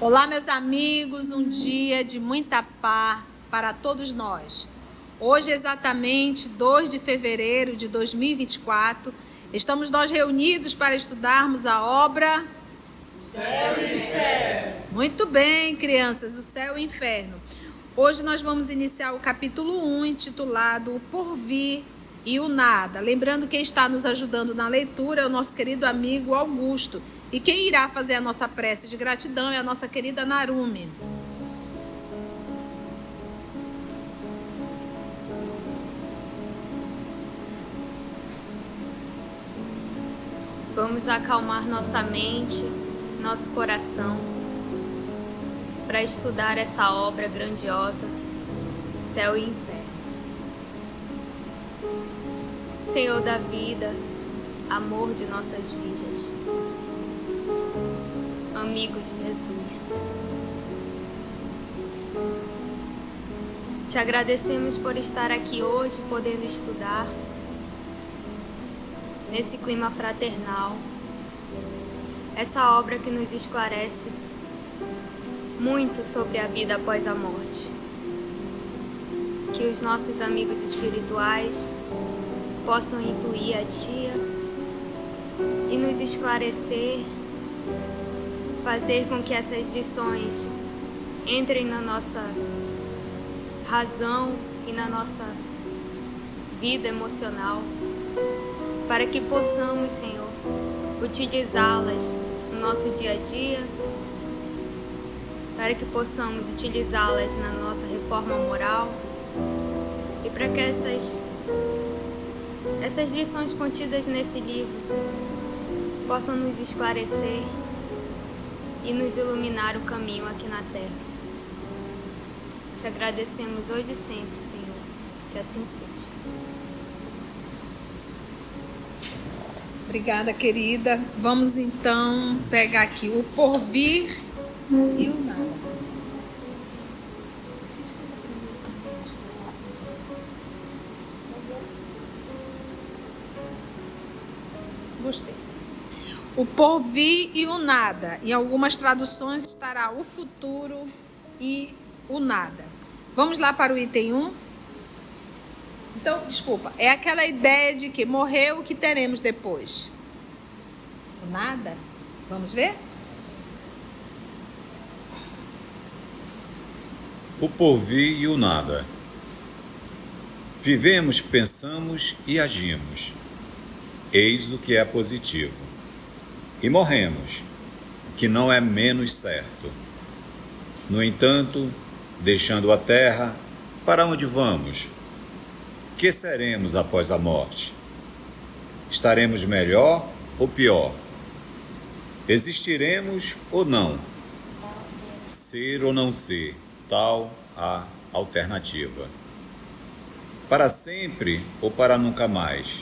Olá, meus amigos, um dia de muita paz para todos nós. Hoje, exatamente 2 de fevereiro de 2024, estamos nós reunidos para estudarmos a obra O Céu e o Inferno. Muito bem, crianças, o céu e o inferno. Hoje nós vamos iniciar o capítulo 1, intitulado O Porvir e o Nada. Lembrando que quem está nos ajudando na leitura é o nosso querido amigo Augusto. E quem irá fazer a nossa prece de gratidão é a nossa querida Narumi. Vamos acalmar nossa mente, nosso coração, para estudar essa obra grandiosa, Céu e Inferno. Senhor da vida, amor de nossas vidas, amigo de Jesus, te agradecemos por estar aqui hoje, podendo estudar nesse clima fraternal, essa obra que nos esclarece muito sobre a vida após a morte. Que os nossos amigos espirituais possam intuir a Tia e nos esclarecer, fazer com que essas lições entrem na nossa razão e na nossa vida emocional, para que possamos, Senhor, utilizá-las no nosso dia a dia, para que possamos utilizá-las na nossa reforma moral e para que essas lições contidas nesse livro possam nos esclarecer e nos iluminar o caminho aqui na Terra. Te agradecemos hoje e sempre, Senhor, que assim seja. Obrigada, querida. Vamos então pegar aqui o porvir e o nada. Gostei. O porvir e o nada. Em algumas traduções estará o futuro e o nada. Vamos lá para o item 1. Então, desculpa, é aquela ideia de que morreu, o que teremos depois? O nada? Vamos ver? O porvir e o nada. Vivemos, pensamos e agimos. Eis o que é positivo. E morremos, o que não é menos certo. No entanto, deixando a terra, para onde vamos? Que seremos após a morte? Estaremos melhor ou pior? Existiremos ou não? Ser ou não ser, tal a alternativa. Para sempre ou para nunca mais?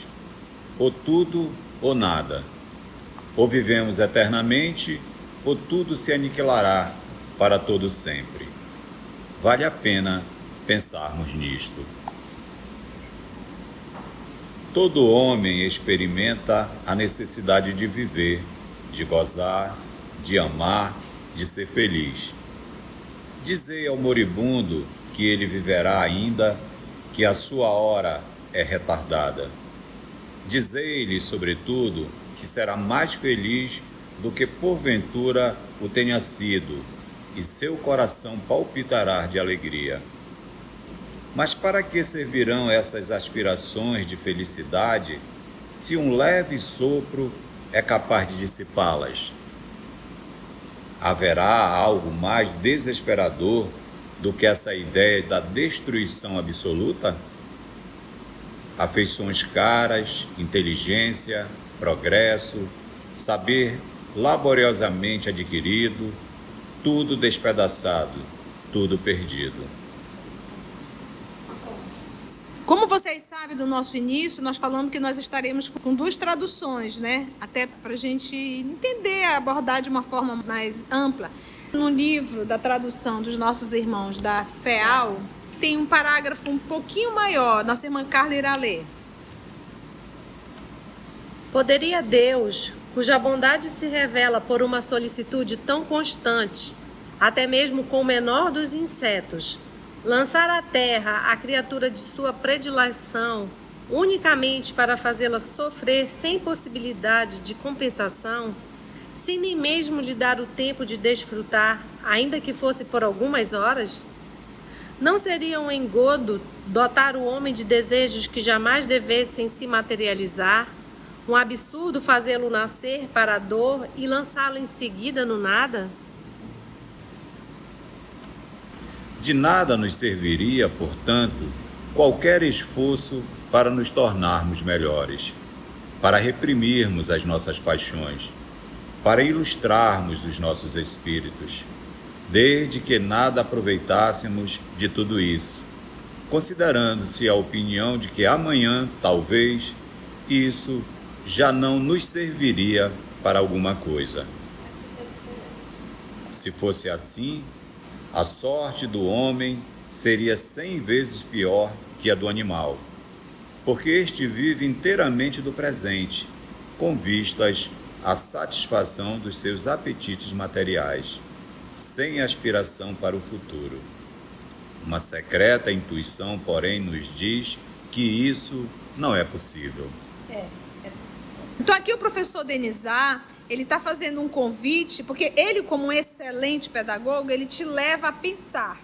Ou tudo ou nada? Ou vivemos eternamente, ou tudo se aniquilará para todo sempre. Vale a pena pensarmos nisto. Todo homem experimenta a necessidade de viver, de gozar, de amar, de ser feliz. Dizei ao moribundo que ele viverá ainda, que a sua hora é retardada. Dizei-lhe, sobretudo, que será mais feliz do que porventura o tenha sido, e seu coração palpitará de alegria. Mas para que servirão essas aspirações de felicidade, se um leve sopro é capaz de dissipá-las? Haverá algo mais desesperador do que essa ideia da destruição absoluta? Afeições caras, inteligência, progresso, saber laboriosamente adquirido, tudo despedaçado, tudo perdido. Como vocês sabem do nosso início, nós falamos que nós estaremos com 2 traduções, né? Até para a gente entender, abordar de uma forma mais ampla. No livro da tradução dos nossos irmãos da FEAL, tem um parágrafo um pouquinho maior. Nossa irmã Carla irá ler. Poderia Deus, cuja bondade se revela por uma solicitude tão constante, até mesmo com o menor dos insetos, lançar à terra a criatura de sua predileção, unicamente para fazê-la sofrer sem possibilidade de compensação, sem nem mesmo lhe dar o tempo de desfrutar, ainda que fosse por algumas horas? Não seria um engodo dotar o homem de desejos que jamais devessem se materializar? Um absurdo fazê-lo nascer para a dor e lançá-lo em seguida no nada? De nada nos serviria, portanto, qualquer esforço para nos tornarmos melhores, para reprimirmos as nossas paixões, para ilustrarmos os nossos espíritos, desde que nada aproveitássemos de tudo isso, considerando-se a opinião de que amanhã, talvez, isso já não nos serviria para alguma coisa. Se fosse assim, a sorte do homem seria 100 vezes pior que a do animal, porque este vive inteiramente do presente, com vistas à satisfação dos seus apetites materiais, sem aspiração para o futuro. Uma secreta intuição, porém, nos diz que isso não é possível. Então aqui o professor Denizar, ele está fazendo um convite, porque ele, como um excelente pedagogo, ele te leva a pensar,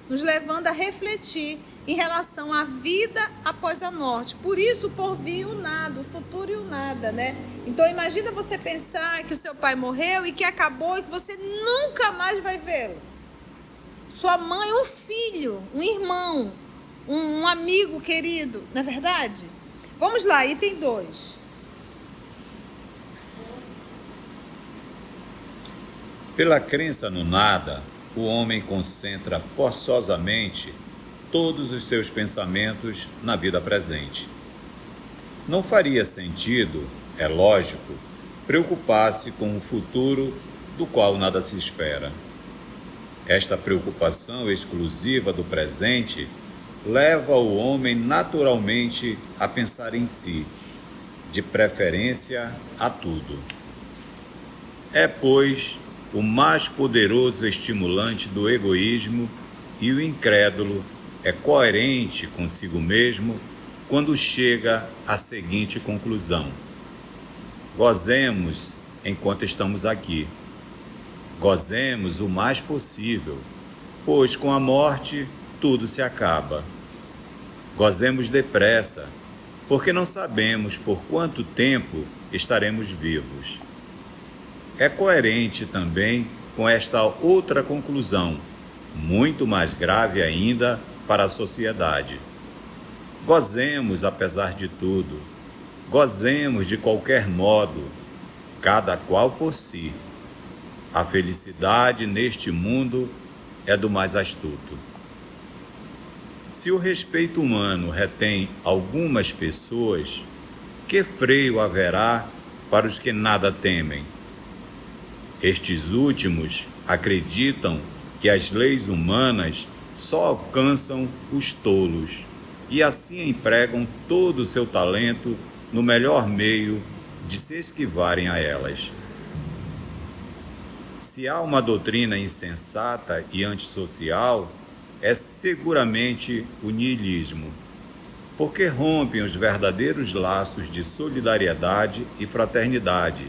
nos levando a refletir em relação à vida após a morte. Por isso, o porvir e o nada, o futuro e o nada, né? Então imagina você pensar que o seu pai morreu e que acabou e que você nunca mais vai vê-lo. Sua mãe, um filho, um irmão, um amigo querido, não é verdade? Vamos lá, item 2. Pela crença no nada, o homem concentra forçosamente todos os seus pensamentos na vida presente. Não faria sentido, é lógico, preocupar-se com o futuro do qual nada se espera. Esta preocupação exclusiva do presente leva o homem naturalmente a pensar em si, de preferência a tudo. É, pois, o mais poderoso estimulante do egoísmo, e o incrédulo é coerente consigo mesmo quando chega à seguinte conclusão: gozemos enquanto estamos aqui. Gozemos o mais possível, pois com a morte tudo se acaba. Gozemos depressa, porque não sabemos por quanto tempo estaremos vivos. É coerente também com esta outra conclusão, muito mais grave ainda para a sociedade. Gozemos apesar de tudo, gozemos de qualquer modo, cada qual por si. A felicidade neste mundo é do mais astuto. Se o respeito humano retém algumas pessoas, que freio haverá para os que nada temem? Estes últimos acreditam que as leis humanas só alcançam os tolos e assim empregam todo o seu talento no melhor meio de se esquivarem a elas. Se há uma doutrina insensata e antissocial, é seguramente o niilismo, porque rompem os verdadeiros laços de solidariedade e fraternidade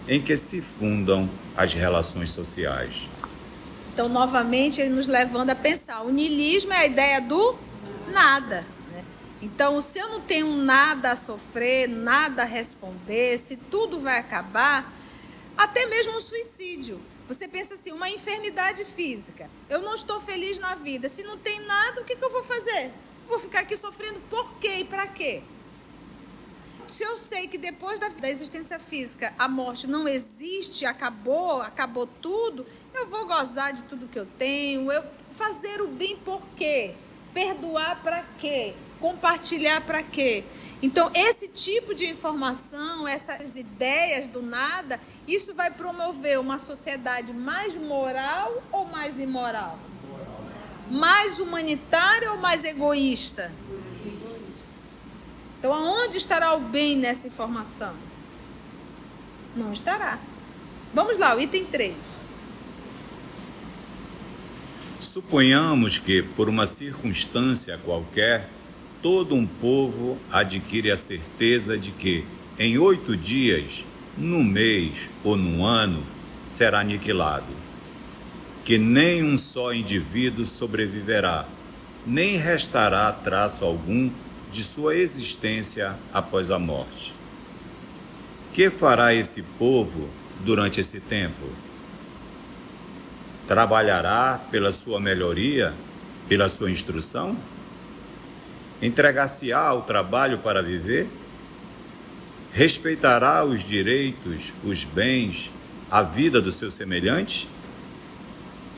em que se fundam as relações sociais. Então, novamente, ele nos levando a pensar. O niilismo é a ideia do nada, né? Então, se eu não tenho nada a sofrer, nada a responder, se tudo vai acabar, até mesmo um suicídio. Você pensa assim, uma enfermidade física. Eu não estou feliz na vida. Se não tem nada, o que eu vou fazer? Vou ficar aqui sofrendo por quê e para quê? Se eu sei que depois da existência física a morte não existe, acabou tudo, eu vou gozar de tudo que eu tenho, eu fazer o bem por quê? Perdoar para quê? Compartilhar para quê? Então, esse tipo de informação, essas ideias do nada, isso vai promover uma sociedade mais moral ou mais imoral? Mais humanitária ou mais egoísta? Então, aonde estará o bem nessa informação? Não estará. Vamos lá, o item 3. Suponhamos que, por uma circunstância qualquer, todo um povo adquire a certeza de que, em 8 dias, num mês ou num ano, será aniquilado, que nem um só indivíduo sobreviverá, nem restará traço algum de sua existência após a morte. Que fará esse povo durante esse tempo? Trabalhará pela sua melhoria, pela sua instrução? Entregar-se-á ao trabalho para viver? Respeitará os direitos, os bens, a vida do seu semelhante?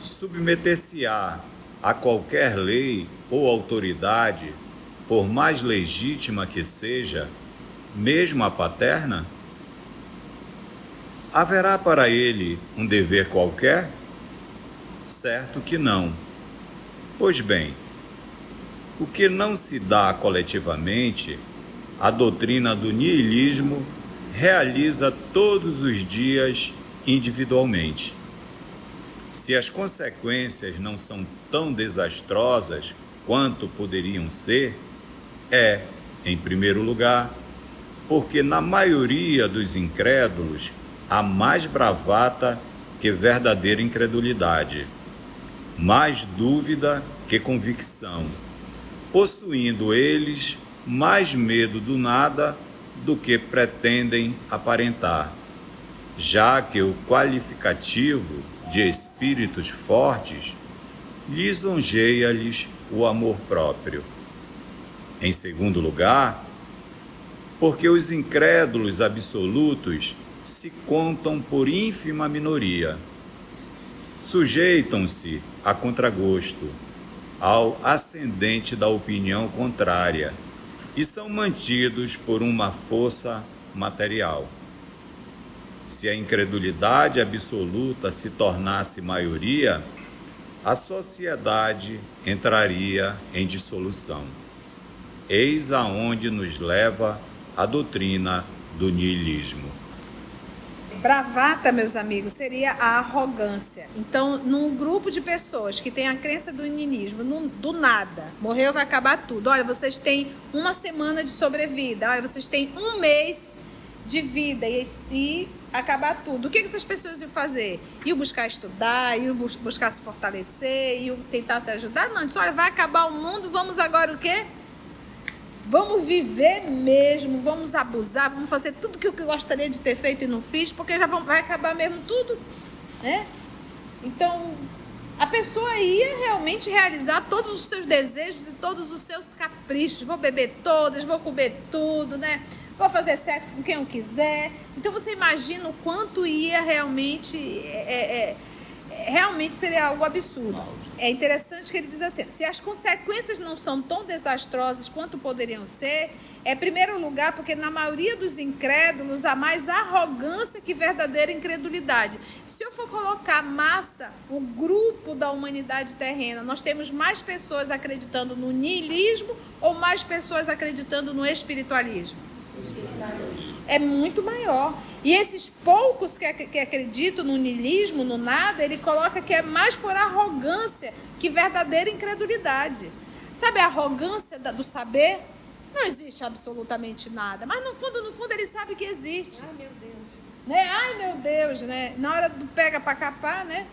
Submeter-se-á a qualquer lei ou autoridade, por mais legítima que seja, mesmo a paterna? Haverá para ele um dever qualquer? Certo que não. Pois bem, o que não se dá coletivamente, a doutrina do niilismo realiza todos os dias individualmente. Se as consequências não são tão desastrosas quanto poderiam ser, em primeiro lugar, porque na maioria dos incrédulos há mais bravata que verdadeira incredulidade, mais dúvida que convicção, possuindo eles mais medo do nada do que pretendem aparentar, já que o qualificativo de espíritos fortes lisonjeia-lhes o amor próprio. Em segundo lugar, porque os incrédulos absolutos se contam por ínfima minoria, sujeitam-se a contragosto ao ascendente da opinião contrária e são mantidos por uma força material. Se a incredulidade absoluta se tornasse maioria, a sociedade entraria em dissolução. Eis aonde nos leva a doutrina do niilismo. Bravata, meus amigos, seria a arrogância. Então, num grupo de pessoas que tem a crença do niilismo, do nada, morreu, vai acabar tudo. Olha, vocês têm 1 semana de sobrevida. Olha, vocês têm 1 mês de vida e acabar tudo. O que essas pessoas iam fazer? Iam buscar estudar, iam buscar se fortalecer, iam tentar se ajudar? Não, disse, olha, vai acabar o mundo, vamos agora o quê? Vamos viver mesmo, vamos abusar, vamos fazer tudo que eu gostaria de ter feito e não fiz, porque já vai acabar mesmo tudo, né? Então, a pessoa ia realmente realizar todos os seus desejos e todos os seus caprichos. Vou beber todas, vou comer tudo, né? Vou fazer sexo com quem eu quiser. Então, você imagina o quanto ia realmente... realmente seria algo absurdo. É interessante que ele diz assim, se as consequências não são tão desastrosas quanto poderiam ser, em primeiro lugar, porque na maioria dos incrédulos há mais arrogância que verdadeira incredulidade. Se eu for colocar massa, o grupo da humanidade terrena, nós temos mais pessoas acreditando no niilismo ou mais pessoas acreditando no espiritualismo? É muito maior. E esses poucos que acreditam no niilismo, no nada, ele coloca que é mais por arrogância que verdadeira incredulidade. Sabe a arrogância do saber? Não existe absolutamente nada. Mas no fundo, ele sabe que existe. Ai, meu Deus. Né? Ai, meu Deus, né? Na hora do pega para capar, né?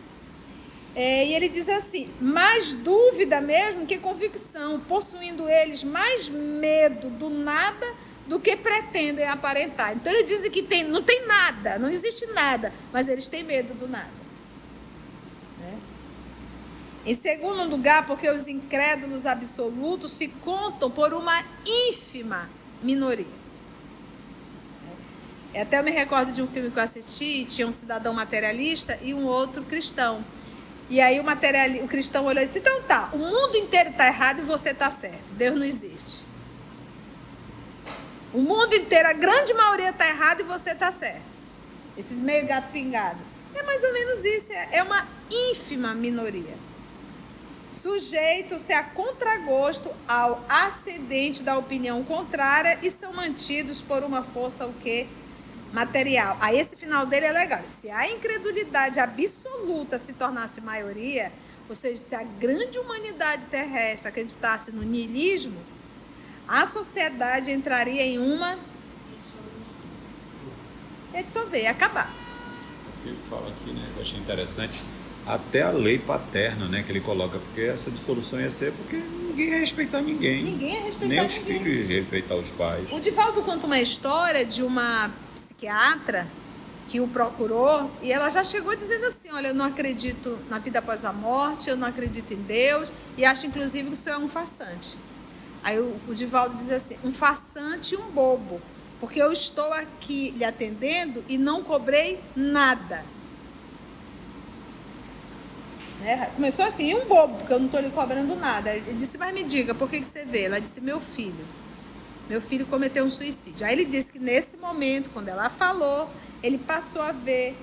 E ele diz assim, mais dúvida mesmo que convicção, possuindo eles mais medo do nada do que pretendem aparentar. Então ele diz que não tem nada, não existe nada, mas eles têm medo do nada. Né? Em segundo lugar, porque os incrédulos absolutos se contam por uma ínfima minoria. Até eu me recordo de um filme que eu assisti, tinha um cidadão materialista e um outro cristão. E aí o cristão olhou e disse, então tá, o mundo inteiro está errado e você está certo, Deus não existe. O mundo inteiro, a grande maioria está errada e você está certo. Esses meio gato pingado. É mais ou menos isso, é uma ínfima minoria. Sujeitos-se a contragosto ao ascendente da opinião contrária e são mantidos por uma força o quê? Material. Aí esse final dele é legal. Se a incredulidade absoluta se tornasse maioria, Ou seja, se a grande humanidade terrestre acreditasse no niilismo, a sociedade entraria em uma dissolver, ia acabar. O que ele fala aqui, né, que eu achei interessante, até a lei paterna, né, que ele coloca, porque essa dissolução ia ser porque ninguém ia respeitar ninguém. Ninguém ia respeitar nem os ninguém. filhos iam respeitar os pais. O Divaldo conta uma história de uma psiquiatra que o procurou e ela já chegou dizendo assim: olha, eu não acredito na vida após a morte, eu não acredito em Deus e acho inclusive que o senhor é um farsante. Aí o Divaldo diz assim: um farsante e um bobo, porque eu estou aqui lhe atendendo e não cobrei nada. Né? Começou assim, e um bobo, porque eu não estou lhe cobrando nada. Ele disse: mas me diga, por que você vê? Ela disse: meu filho cometeu um suicídio. Aí ele disse que nesse momento, quando ela falou, ele passou a ver,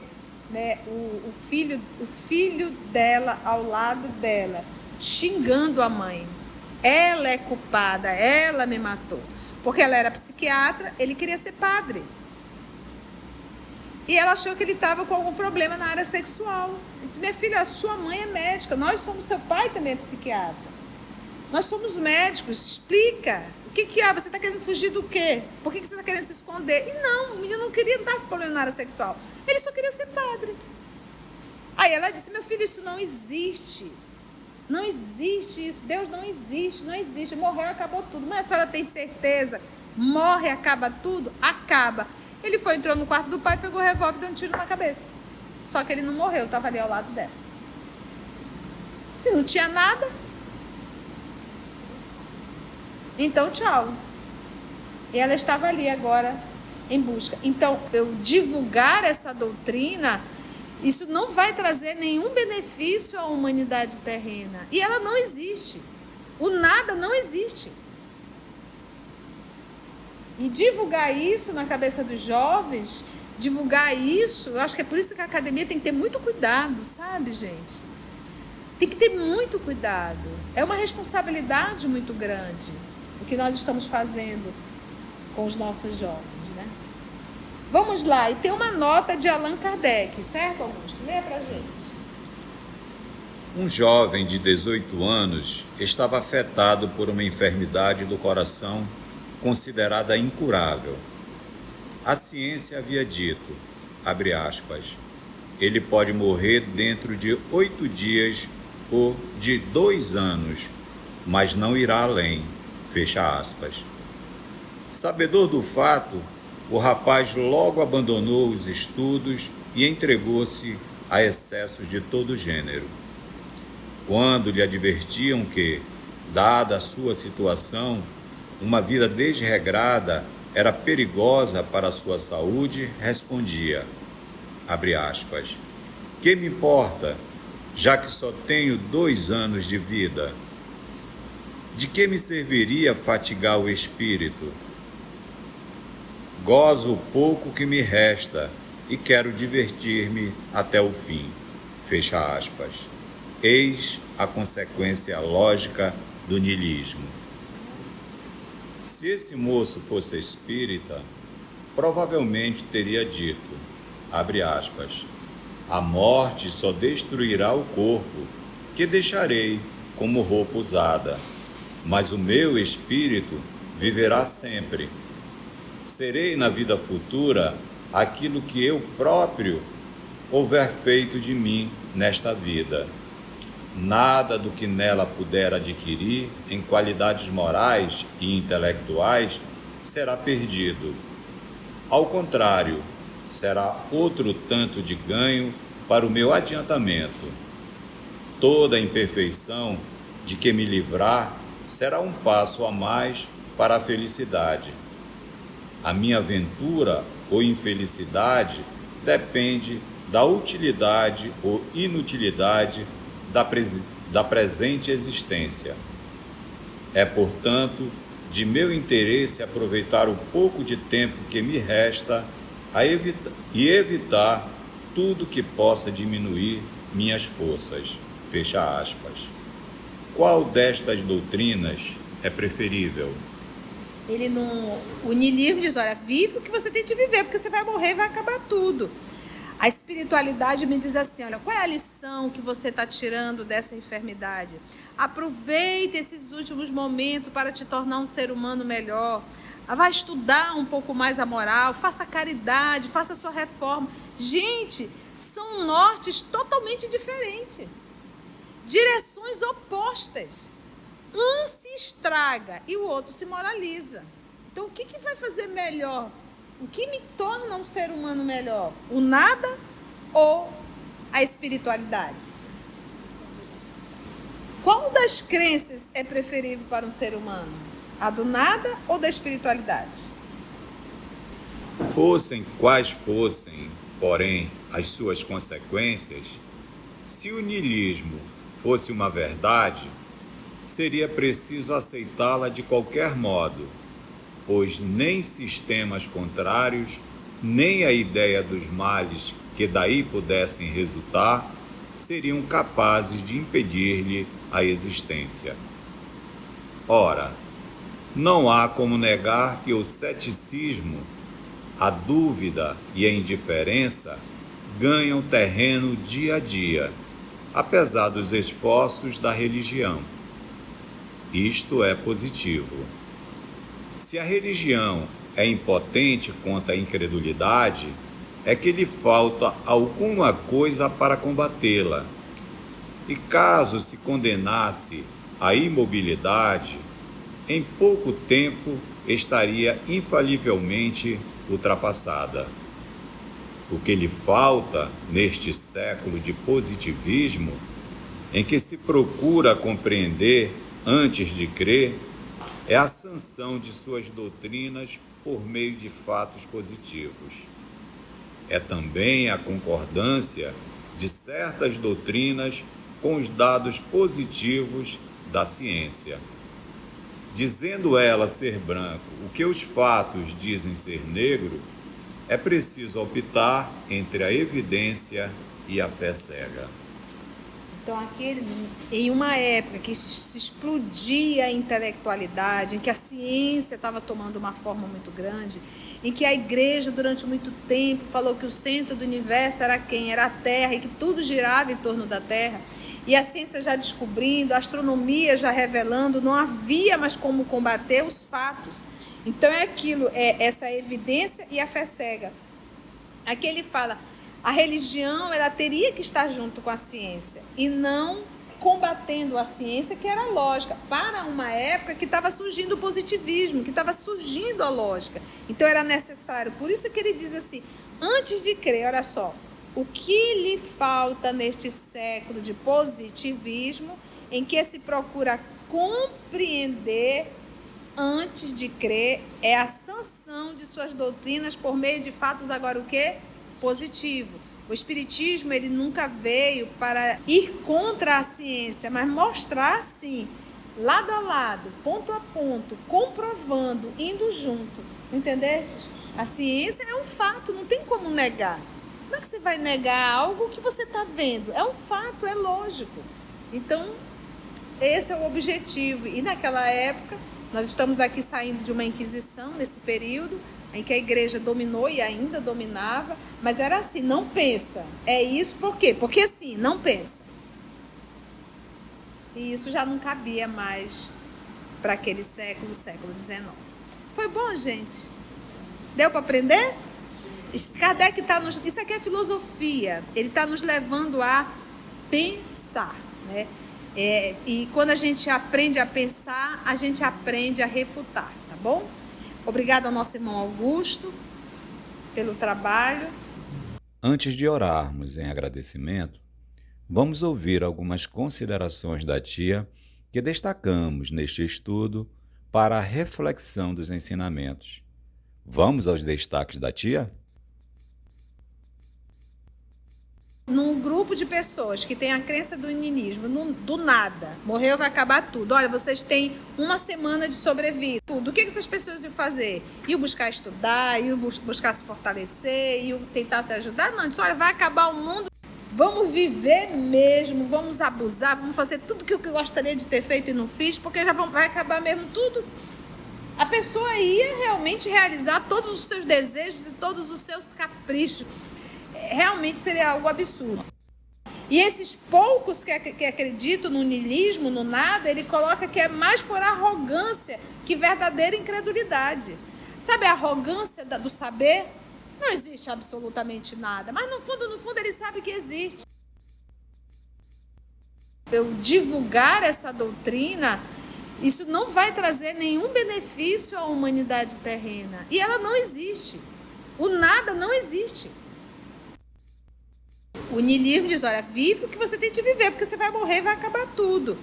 né, o filho dela ao lado dela, xingando a mãe. Ela é culpada, ela me matou. Porque ela era psiquiatra, ele queria ser padre. E ela achou que ele estava com algum problema na área sexual. Ele disse: minha filha, a sua mãe é médica, nós somos, seu pai também é psiquiatra. Nós somos médicos, explica. O que há? Você está querendo fugir do quê? Por que você está querendo se esconder? E não, o menino não queria dar problema na área sexual. Ele só queria ser padre. Aí ela disse: meu filho, isso não existe. Não existe isso. Deus não existe, não existe. Morreu, acabou tudo. Mas a senhora tem certeza? Morre, acaba tudo? Acaba. Ele foi, entrou no quarto do pai, pegou o revólver e deu um tiro na cabeça. Só que ele não morreu, estava ali ao lado dela. Se não tinha nada, então tchau. E ela estava ali agora em busca. Então, eu divulgar essa doutrina, isso não vai trazer nenhum benefício à humanidade terrena. E ela não existe. O nada não existe. E divulgar isso na cabeça dos jovens, divulgar isso, eu acho que é por isso que a academia tem que ter muito cuidado, sabe, gente? Tem que ter muito cuidado. É uma responsabilidade muito grande o que nós estamos fazendo com os nossos jovens, né? Vamos lá, e tem uma nota de Allan Kardec, certo, Augusto? Lê pra gente. Um jovem de 18 anos estava afetado por uma enfermidade do coração considerada incurável. A ciência havia dito, abre aspas, ele pode morrer dentro de 8 dias ou de 2 anos, mas não irá além, fecha aspas. Sabedor do fato, o rapaz logo abandonou os estudos e entregou-se a excessos de todo gênero. Quando lhe advertiam que, dada a sua situação, uma vida desregrada era perigosa para a sua saúde, respondia, abre aspas, que me importa, já que só tenho 2 anos de vida? De que me serviria fatigar o espírito? Gozo o pouco que me resta e quero divertir-me até o fim, fecha aspas. Eis a consequência lógica do niilismo. Se esse moço fosse espírita, provavelmente teria dito, abre aspas, a morte só destruirá o corpo, que deixarei como roupa usada, mas o meu espírito viverá sempre. Serei na vida futura aquilo que eu próprio houver feito de mim nesta vida. Nada do que nela puder adquirir em qualidades morais e intelectuais será perdido. Ao contrário, será outro tanto de ganho para o meu adiantamento. Toda imperfeição de que me livrar será um passo a mais para a felicidade. A minha ventura ou infelicidade depende da utilidade ou inutilidade da presente existência. É, portanto, de meu interesse aproveitar o pouco de tempo que me resta e evitar tudo que possa diminuir minhas forças. Fecha aspas. Qual destas doutrinas é preferível? O niilismo diz, olha, vive o que você tem de viver, porque você vai morrer e vai acabar tudo. A espiritualidade me diz assim, olha, qual é a lição que você está tirando dessa enfermidade? Aproveite esses últimos momentos para te tornar um ser humano melhor. Vai estudar um pouco mais a moral, faça caridade, faça a sua reforma. Gente, são nortes totalmente diferentes. Direções opostas. Um se estraga e o outro se moraliza. Então, o que vai fazer melhor? O que me torna um ser humano melhor? O nada ou a espiritualidade? Qual das crenças é preferível para um ser humano? A do nada ou da espiritualidade? Fossem quais fossem, porém, as suas consequências, se o niilismo fosse uma verdade, seria preciso aceitá-la de qualquer modo, pois nem sistemas contrários, nem a ideia dos males que daí pudessem resultar, seriam capazes de impedir-lhe a existência. Ora, não há como negar que o ceticismo, a dúvida e a indiferença ganham terreno dia a dia, apesar dos esforços da religião. Isto é positivo. Se a religião é impotente contra a incredulidade, é que lhe falta alguma coisa para combatê-la. E caso se condenasse à imobilidade, em pouco tempo estaria infalivelmente ultrapassada. O que lhe falta neste século de positivismo, em que se procura compreender antes de crer, é a sanção de suas doutrinas por meio de fatos positivos. É também a concordância de certas doutrinas com os dados positivos da ciência. Dizendo ela ser branco o que os fatos dizem ser negro, é preciso optar entre a evidência e a fé cega. Então, aqui, em uma época que se explodia a intelectualidade, em que a ciência estava tomando uma forma muito grande, em que a igreja, durante muito tempo, falou que o centro do universo era quem? Era a Terra, e que tudo girava em torno da Terra, e a ciência já descobrindo, a astronomia já revelando, não havia mais como combater os fatos. Então, é aquilo, é essa evidência e a fé cega. Aqui ele fala, a religião ela teria que estar junto com a ciência e não combatendo a ciência, que era a lógica, para uma época que estava surgindo o positivismo, que estava surgindo a lógica. Então era necessário, por isso que ele diz assim, antes de crer, olha só, o que lhe falta neste século de positivismo, em que se procura compreender antes de crer, é a sanção de suas doutrinas por meio de fatos agora o quê? Positivo. O espiritismo ele nunca veio para ir contra a ciência, mas mostrar sim, lado a lado, ponto a ponto, comprovando, indo junto. Entendeste? A ciência é um fato, não tem como negar. Como é que você vai negar algo que você está vendo? É um fato, é lógico. Então, esse é o objetivo. E naquela época, nós estamos aqui saindo de uma inquisição nesse período, em que a igreja dominou e ainda dominava, mas era assim, não pensa. É isso por quê? Porque assim, não pensa. E isso já não cabia mais para aquele século XIX. Foi bom, gente? Deu para aprender? Kardec está nos... Isso aqui é filosofia. Ele está nos levando a pensar, né? E quando a gente aprende a pensar, a gente aprende a refutar, tá bom? Obrigado ao nosso irmão Augusto pelo trabalho. Antes de orarmos em agradecimento, vamos ouvir algumas considerações da tia que destacamos neste estudo para a reflexão dos ensinamentos. Vamos aos destaques da tia? Num grupo de pessoas que tem a crença do niilismo, do nada, morreu, vai acabar tudo. Olha, vocês têm uma semana de sobrevida. Tudo. O que essas pessoas iam fazer? Iam buscar estudar, iam buscar se fortalecer, iam tentar se ajudar? Não, disse, olha, vai acabar o mundo. Vamos viver mesmo, vamos abusar, vamos fazer tudo que eu gostaria de ter feito e não fiz, porque já vai acabar mesmo tudo. A pessoa ia realmente realizar todos os seus desejos e todos os seus caprichos. realmente seria algo absurdo. E esses poucos que acreditam no niilismo, no nada, ele coloca que é mais por arrogância que verdadeira incredulidade. Sabe a arrogância do saber? Não existe absolutamente nada, mas no fundo ele sabe que existe. Eu divulgar essa doutrina, isso não vai trazer nenhum benefício à humanidade terrena. E ela não existe. O nada não existe. O niilismo diz, olha, vive o que você tem de viver, porque você vai morrer e vai acabar tudo.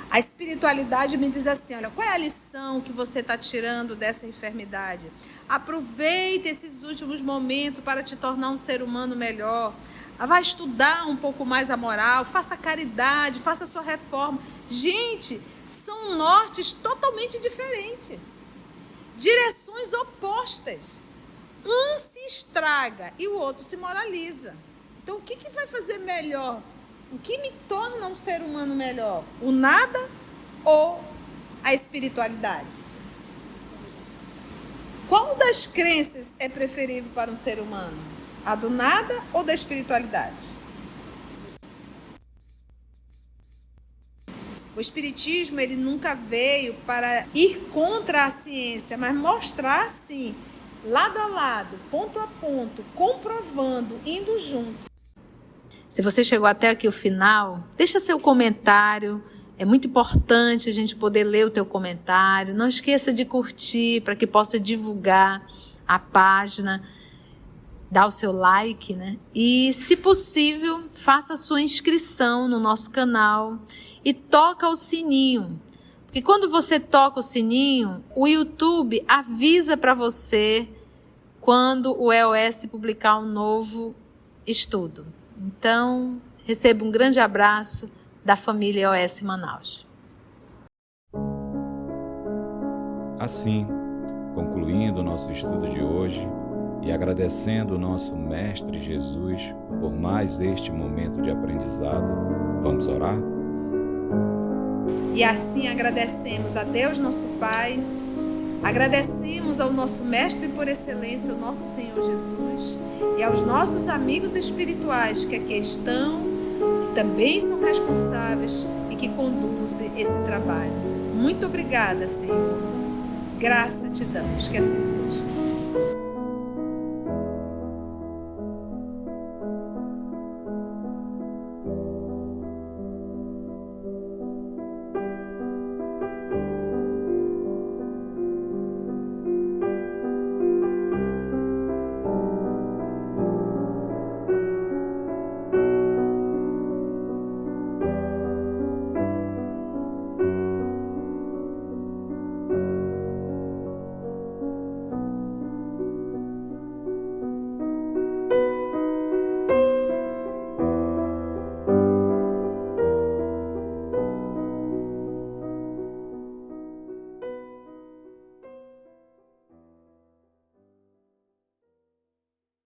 A espiritualidade me diz assim, olha, qual é a lição que você está tirando dessa enfermidade? Aproveite esses últimos momentos para te tornar um ser humano melhor. Vai estudar um pouco mais a moral, faça caridade, faça a sua reforma. Gente, são nortes totalmente diferentes. Direções opostas. Um se estraga e o outro se moraliza. Então, o que vai fazer melhor? O que me torna um ser humano melhor? O nada ou a espiritualidade? Qual das crenças é preferível para um ser humano? A do nada ou da espiritualidade? O espiritismo, ele nunca veio para ir contra a ciência, mas mostrar, sim, lado a lado, ponto a ponto, comprovando, indo junto. Se você chegou até aqui o final, deixa seu comentário. É muito importante a gente poder ler o teu comentário. Não esqueça de curtir para que possa divulgar a página. Dá o seu like, né? E, se possível, faça a sua inscrição no nosso canal e toca o sininho. Porque quando você toca o sininho, o YouTube avisa para você quando o EOS publicar um novo estudo. Então, receba um grande abraço da família EOS Manaus. Assim, concluindo o nosso estudo de hoje e agradecendo o nosso Mestre Jesus por mais este momento de aprendizado, vamos orar? E assim agradecemos a Deus, nosso Pai, agradecemos ao nosso Mestre por excelência, o nosso Senhor Jesus, e aos nossos amigos espirituais que aqui estão, que também são responsáveis e que conduzem esse trabalho. Muito obrigada, Senhor. Graça te damos, que assim seja.